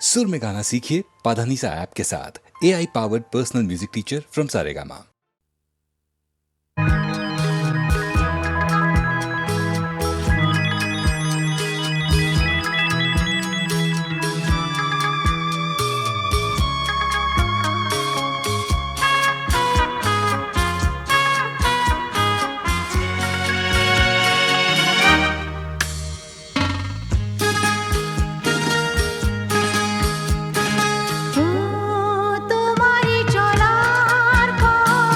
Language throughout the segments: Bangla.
सुर में गाना सीखिए पाधानीसा ऐप के साथ। AI powered personal music teacher from Saregama. তোমারি চলার পথ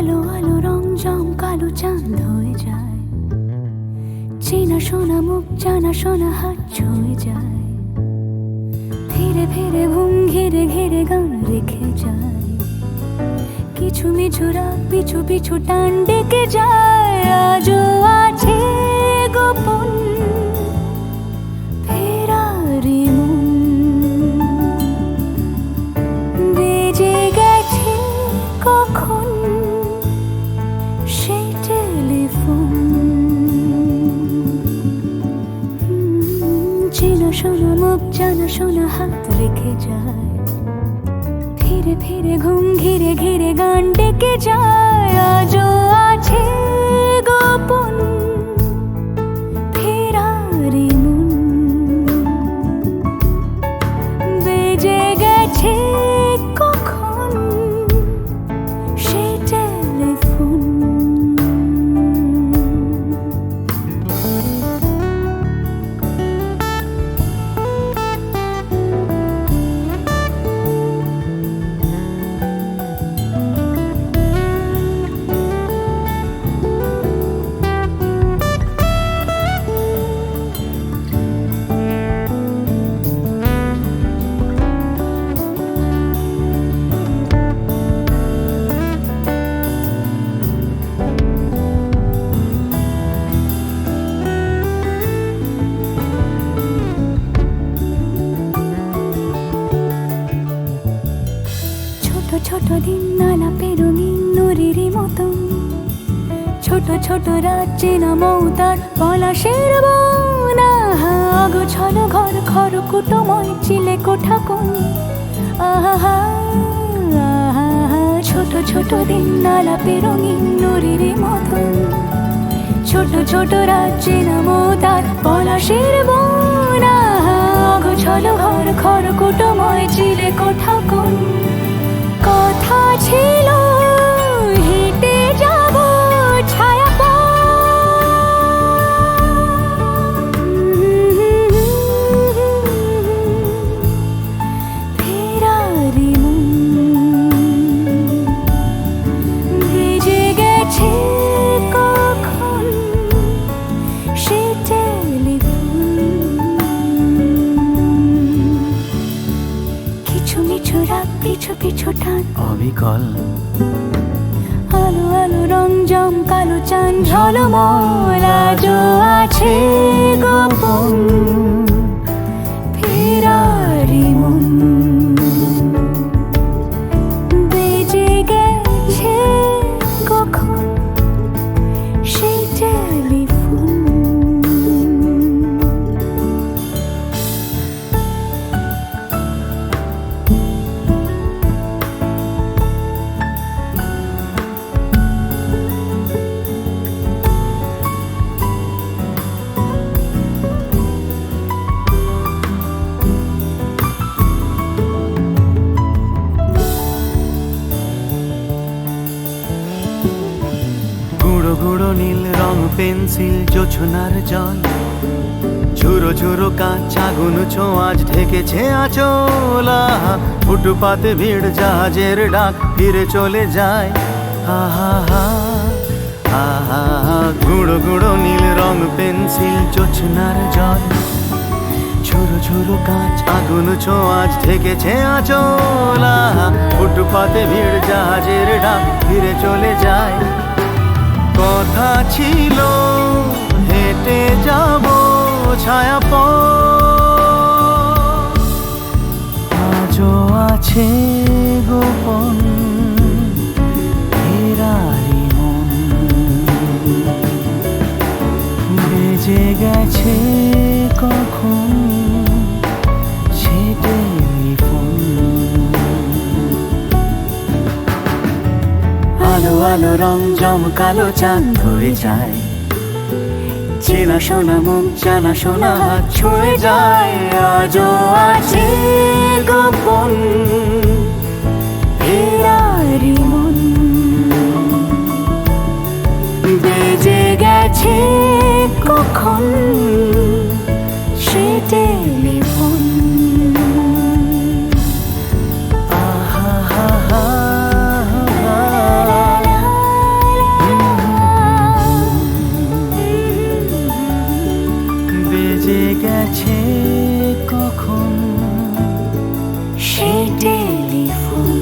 আলো আলো রং জম কালো চাঁদ হয়ে যায়, চেনা শোনা মুখ জানা শোনা হাত ছুঁয়ে যায়, ধীরে ধীরে ঘুম ঘিরে ঘিরে গান রেখে যায়, কিছু মিছু রাত পিছু পিছু টান ডেকে যায়। আজও আছে গোপন ফেরারি মন, বেজে গেছে কখন সেই টেলিফোন। চেনা শোনা মুখ জানা শোনা হাত রেখে যায়, ধীরে ধীরে ঘুম ঘিরে ঘিরে গান ডেকে যায়। আজও আছে গোপন ফেরারি মন, বেজে গেছে কখন সেই টেলিফোন। ছোট ছোট দিন আলাপে রঙিন নুরির মতন, ছোট ছোট রাজ্যে নামতার পলাশের বন। গোছানো ঘর খর কুটময় চিলে কোঠা কোন, আহা ছোট ছোট দিন আলাপে রঙিন নুরির মতন, ছোট ছোট রাজ্যে নামতার পলাশের বন। গোছানো ঘর খর কুটময় চিলে কোঠা কোন, কথা ছিল হেঁটে যাব ছায়া ফেরারি মন, ভেজে গেছে কখন সে টেলিফোন। কিছু মিছু রাত পিছু পিছু টান অবিকল আলো আলো রং জম কালো চাঁদ ঝলমল। আজও আছে গোপন ফেরারি মন, বেজে গেছে কখন সেই টেলিফোন। গুঁড়ো গুঁড়ো নীল রং পেন্সিল জোছনার জল, ঝুরো ঝুরো কাঁচ আগুন ছোঁয়াজ ঢেকেছে আচলা। ফুটপাতে ভিড় জাহাজের ডাক ফিরে চলে যায়, আহা আহা। গুঁড়ো গুঁড়ো নীল রং পেন্সিল জোছনার জল, ঝুরো ঝুরো কাঁচ আগুন ছোঁয়াজ ঢেকেছে আচলা। ফুটপাতে ভিড় জাহাজের ডাক ফিরে চলে যায়, কথা ছিল হেঁটে যাব ছায়া আজও আছে গোপন ফেরারি মন, রং জমকালো চাঁদ হয়ে যায়, চেনা শোনা মুখ জানা শোনা হাত ছুঁয়ে যায়। আজও আছে গোপন হেরারি মন বেজে গেছে কখন সে টেলিফোন। বেজে গেছে কখন সে টেলিফোন।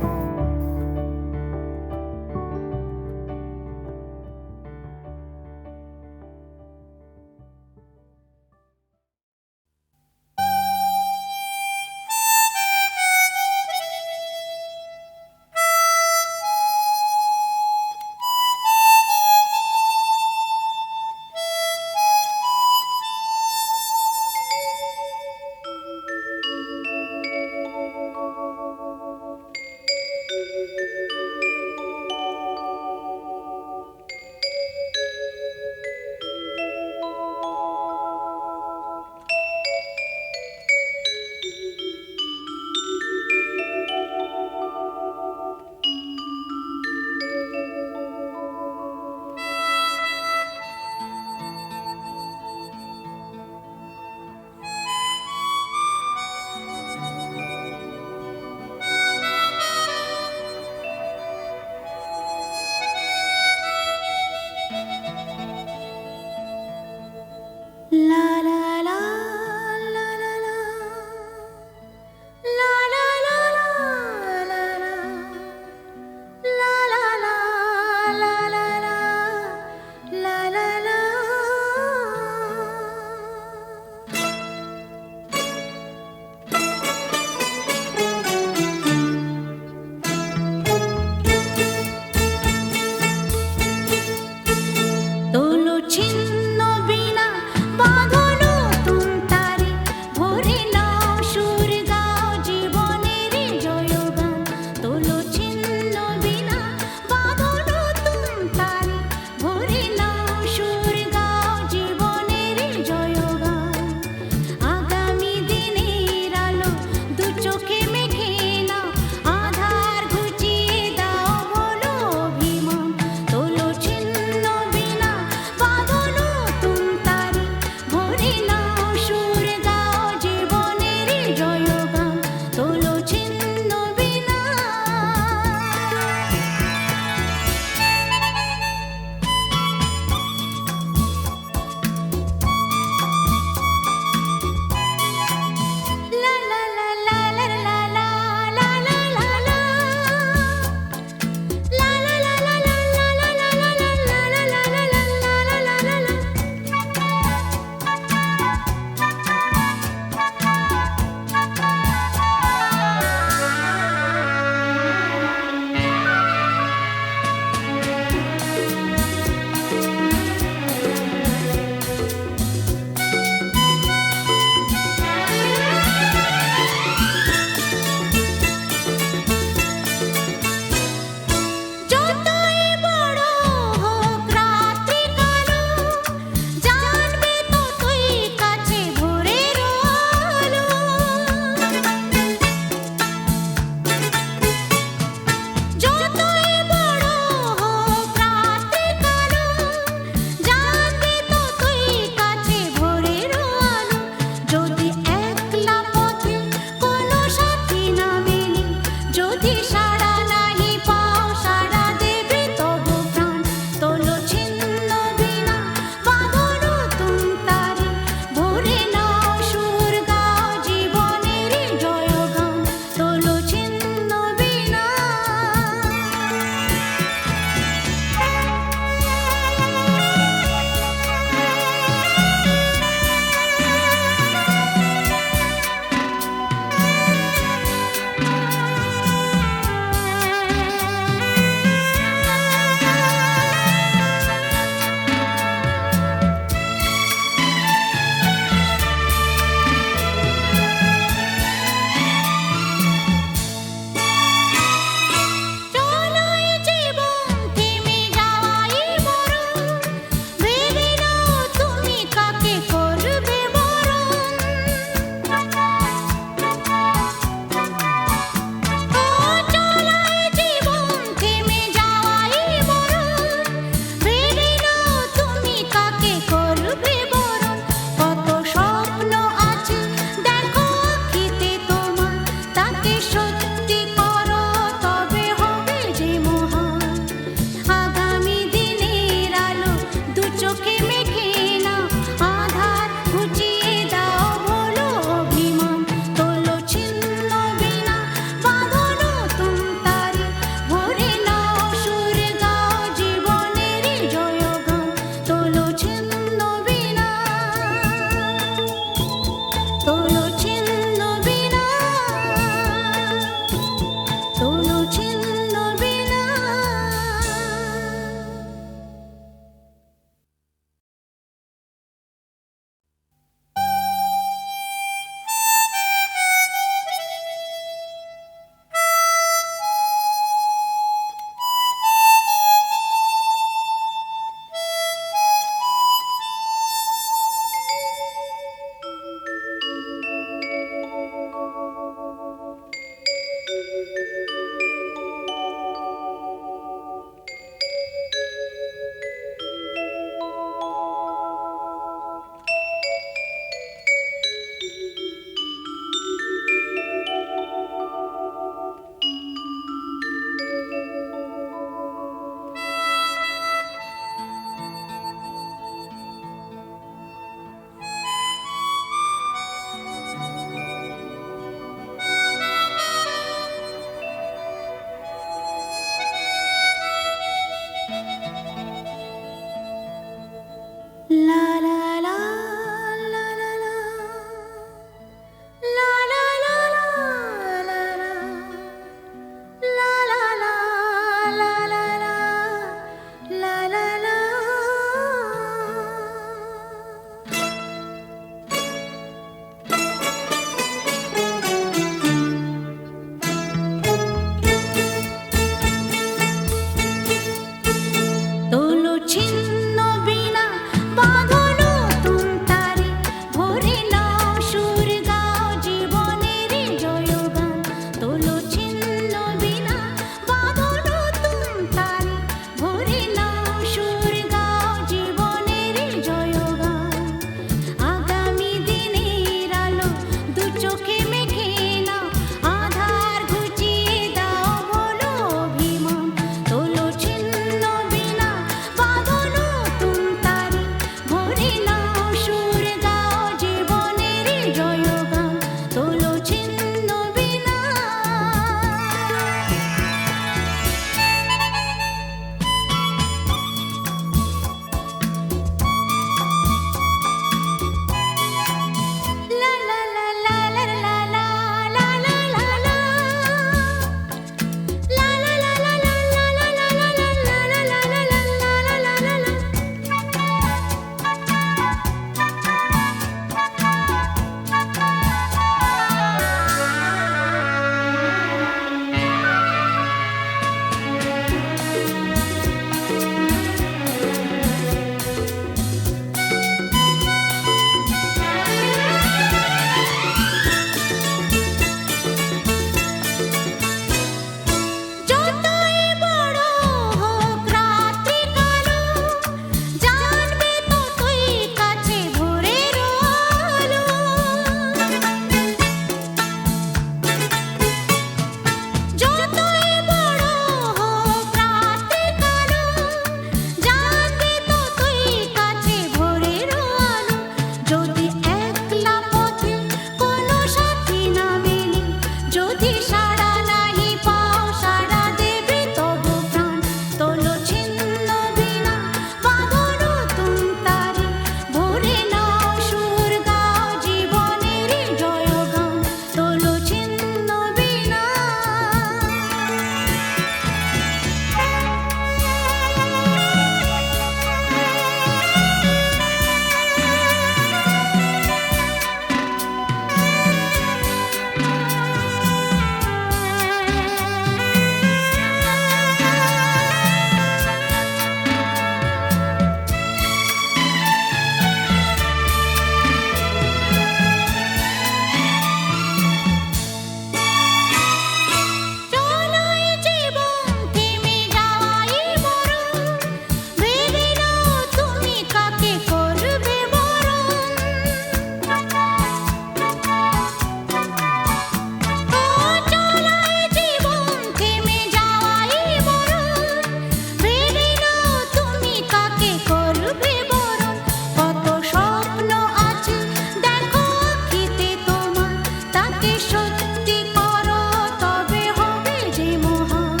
সত্যি করো তবে হবে যে মহান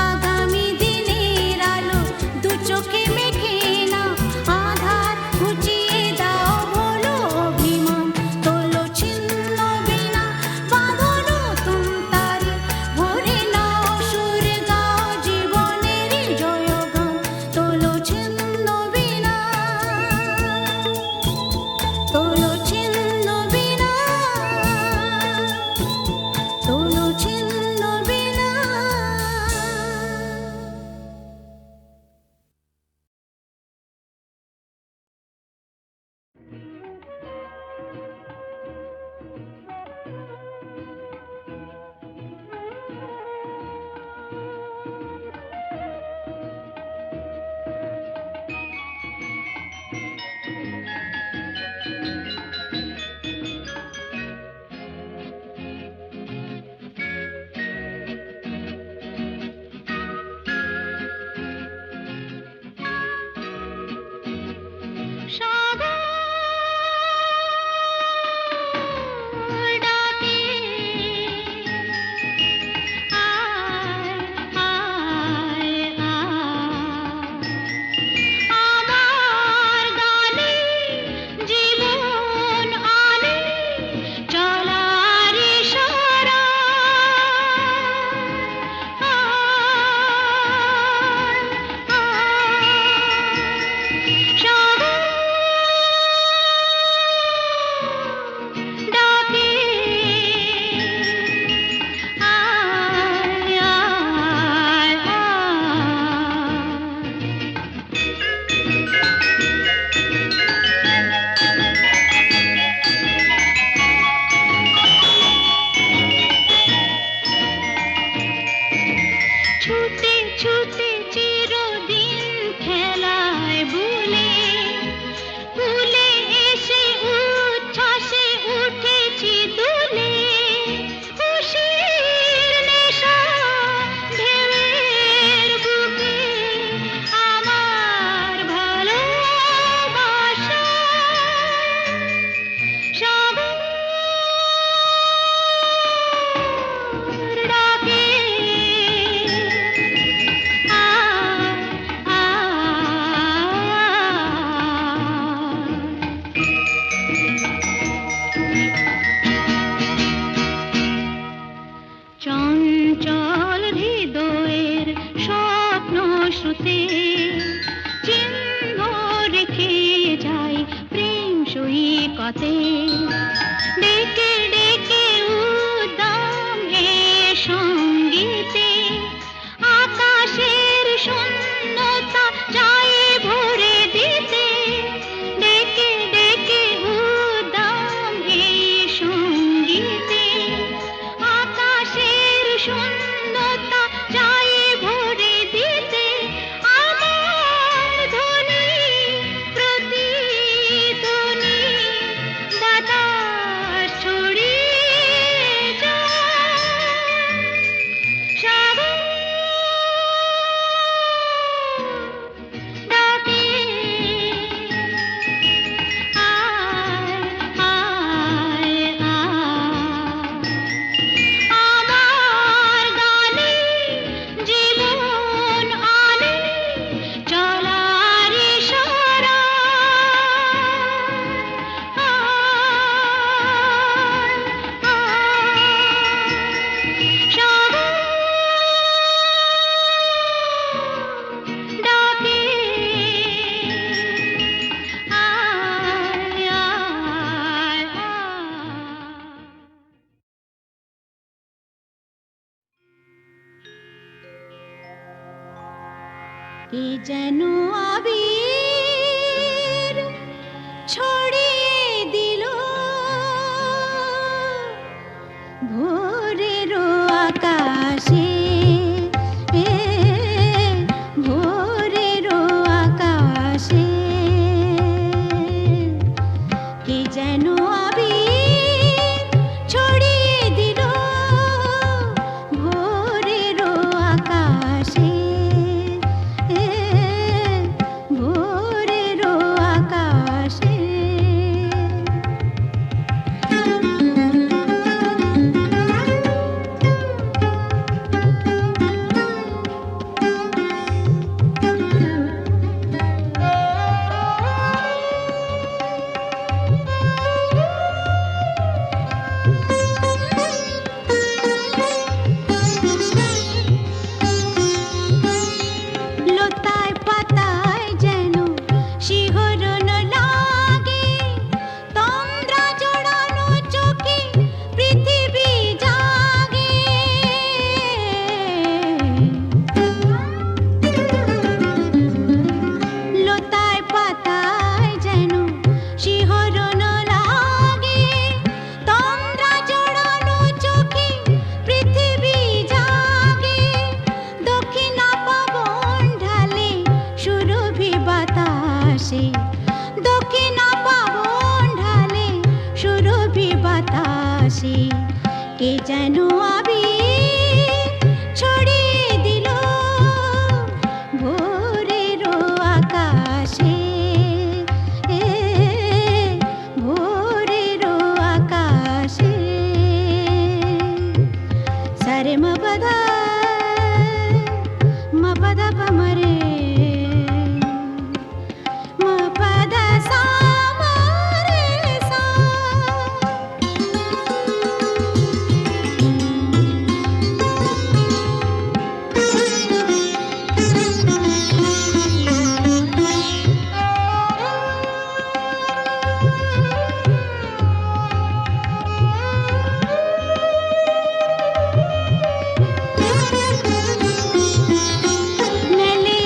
আগামী দিনের আলো দু চোখে মেঘে না আধার ঘুচিয়ে দাও বলো অভিমান তোলো ছিন্ন বিনা বাঁধো নতুন তারে ভরে নাও সুরে গাও জীবনের জয়গান তোলো ছিন্ন বিনা তোলো ছিন্ন বিনা তোলো ছিন্ন বিনা ছুটে ছুটে চিরদিন খেলায় ভুলে ভুলে এসে উচ্ছ্বাসে উঠেছি দুলে খুশির নেশা ঢেউয়ের বুকে আমার ভালোবাসা সাগর ডাকে চঞ্চল হৃদয়ের স্বপ্ন শ্রুতে চিহ্ন রেখে যাই প্রেম সৈকতে ডেকে ডেকে উদ্দাম এ সঙ্গীতে আকাশের শূন্যতা যায় ভরে দিতে ডেকে ডেকে উদ্দাম এ সঙ্গীতে আকাশের শূন্যতা যায় ভরে দিতে আমার ধ্বনি প্রতিধ্বনি বাতাস ছড়িয়ে যায় সাগর ডাকে আয় আয় আমার গানে জীবন আনে চলার ইশারা সাগর ডাকে আয় আয় কে যেন আবির ছড়িয়ে দিল ভোরের আকাশে ভোরের আকাশে কে যেন আবির ছড়িয়ে দিল ভোরের আকাশে ভোরের আকাশে কে যেন আবির ছড়িয়ে দিল ভোরেরও আকাশে, ভোরেরও আকাশে। সারে মপদা মপদা পমরে মপদা সা মরে সা। মেলে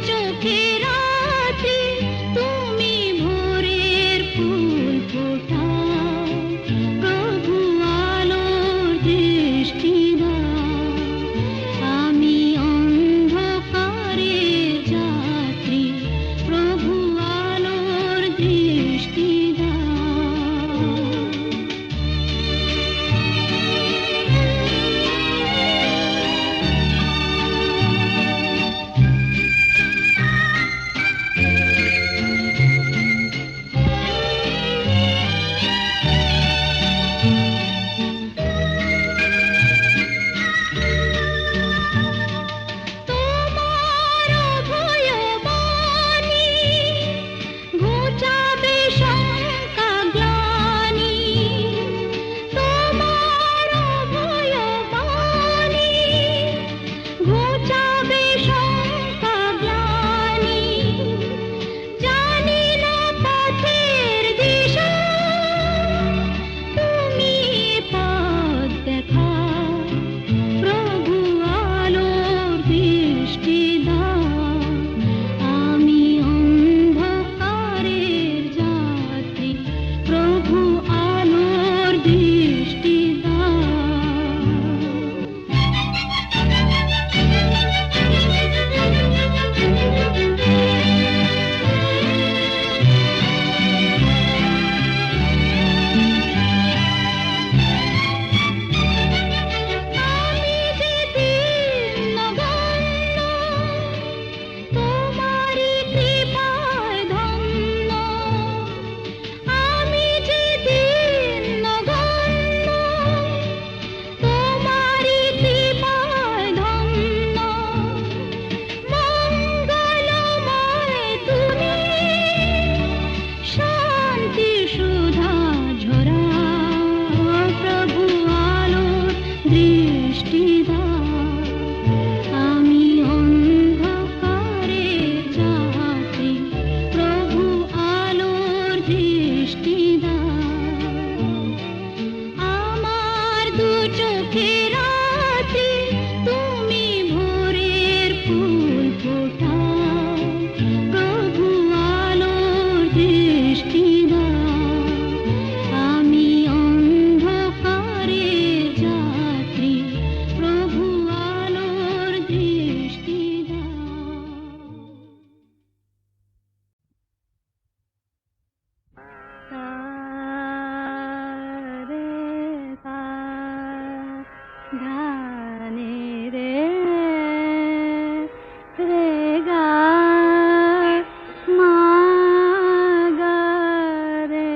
চোখে রাত্রি তুমি ভোরের ফুল ফোটাও প্রভু আলোর দৃষ্টি দাও আমি অন্ধকারের যাত্রী প্রভু আলোর দৃষ্টি দাও তোমার ভয়বাণী ঘুচাবে শঙ্কা গ্লানি তোমার ভয়বাণী ঘুচাবে শঙ্কা গ্লানি জানি না পথের দিশা তুমি পথ দেখাও প্রভু আলোর দৃষ্টি দাও আমি অন্ধকারের যাত্রী প্রভু আলোর দৃষ্টি দাও আমি যে দীনবন্ধ তোমারি কৃপায় ধন্য আমি যে দীনবন্ধ তোমারি কৃপায় ধন্য মঙ্গলময় তুমি শান্তি সুধা ঝরাও প্রভু আলোর দৃষ্টি দাও আমি অন্ধকারের যাত্রী প্রভু আলোর দৃষ্টি দাও আমার দু চোখে রাত্রি তুমি ভোরের ফুল ফোটাও প্রভু আলোর দৃষ্টি দাও আমি অন্ধকারের যাত্রী প্রভু আলোর দৃষ্টি দাও রে পা ধানে রে রে গা মা গা রে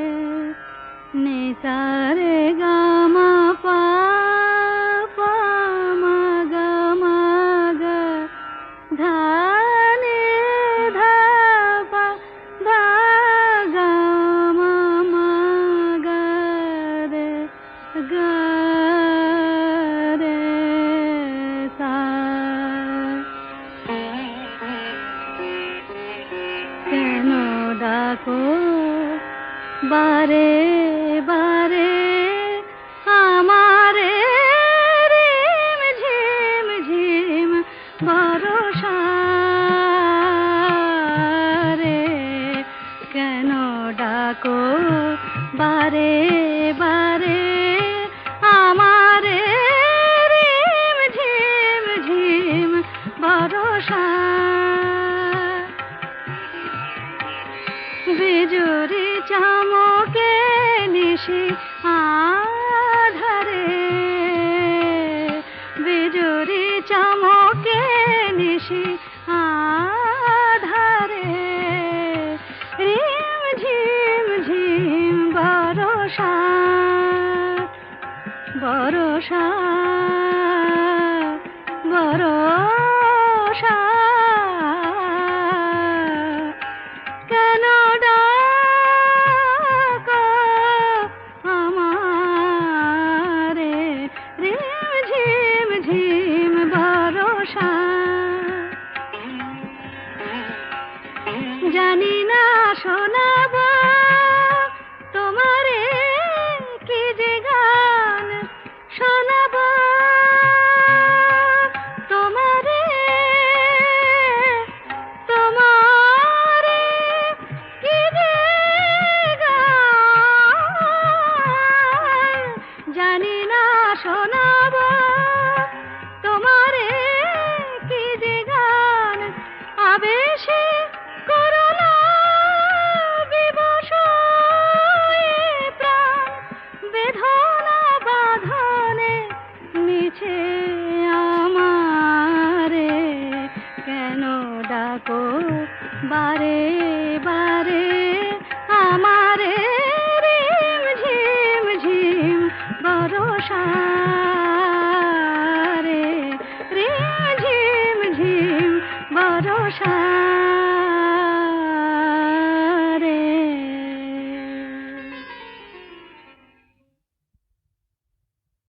নে সা রে গা মা পা পা মা গা ধা নে ধা পা ধা গা মা গা রে সা কেন ডাকো বারে বারে আমারে রিম ঝিম ঝিম বরষা রে কেন ডাকো বারে বারে আমারে রিম ঝিম ঝিম বরষা বিজুরি চমকে নিশি আধারে বিজুরি চমকে নিশি আধারে রিম ঝিম ঝিম বরষা বরষা বরষা কেন ডাকো আমারে রিম ঝিম ঝিম বরষা জানি না শোনাব তোমারে কি যে গান শোনাব তোমারে থাকো বারে বারে আমারে রিম ঝিম ঝিম বরষা রে রিম ঝিম ঝিম বরষা